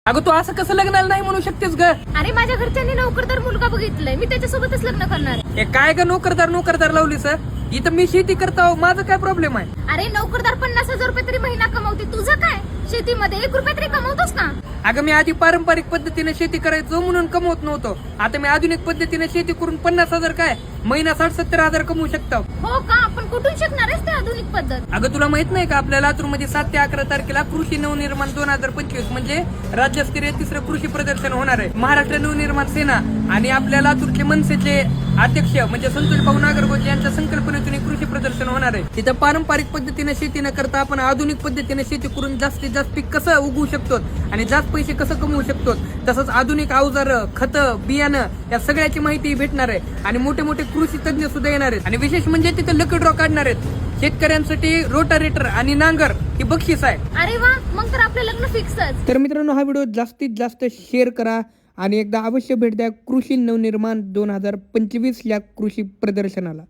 अगं तू असं कसं लग्नाला नाही म्हणू शकतेस ग? अरे माझ्या घरच्यांनी नोकरदार मुलगा बघितलाय, मी त्याच्यासोबतच लग्न करणार आहे. हे काय ग नोकरदार लावलीस? इथं मी शेती करतो, माझं काय प्रॉब्लेम आहे? अरे नोकरदार 50,000 रुपये तरी महिना कमवते, तुझं काय? शेतीमध्ये 1 रुपया तरी कमवतोस ना? अगं मी आधी पारंपरिक पद्धतीने शेती करायचो म्हणून कमवत नव्हतो. आता मी आधुनिक पद्धतीने शेती करून 50,000 काय महिना 60-70 कमवू शकतो. हो का? आपण कुठून शिकणार आहेस ते आधुनिक पद्धत? अगं तुला माहित नाही का, आपल्या लातूर मध्ये 7 ते 11 तारखेला कृषी नवनिर्माण 2025 म्हणजे राज्यस्तरीय 3रं कृषी प्रदर्शन होणार आहे. महाराष्ट्र नवनिर्माण सेना आणि आपल्या लातूरचे मनसेचे अध्यक्ष म्हणजे संतोष भाऊ नागरगोजे यांच्या संकल्पनेतून कृषी प्रदर्शन होणार आहे. तिथं पारंपरिक पद्धतीने शेती न करता आपण आधुनिक पद्धतीने शेती करून जास्तीत जास्त पीक कसं उगवू शकतो आणि जास्त पैसे कसं कमवू शकतो, तसंच आधुनिक अवजार, खतं, बियाणं या सगळ्याची माहिती भेटणार आहे. आणि मोठे मोठे कृषी तज्ञ सुद्धा येणार आहेत. आणि विशेष म्हणजे तिथे लकी ड्रॉ काढणार आहेत. शेतकऱ्यांसाठी रोटारेटर आणि नांगर ही बक्षीस आहे. अरे वा, मग तर आपलं लग्न फिक्सच. तर मित्रांनो, हा व्हिडिओ जास्तीत जास्त शेअर करा आणि एकदा अवश्य भेट द्या कृषी नवनिर्माण 2025 या कृषी प्रदर्शनाला.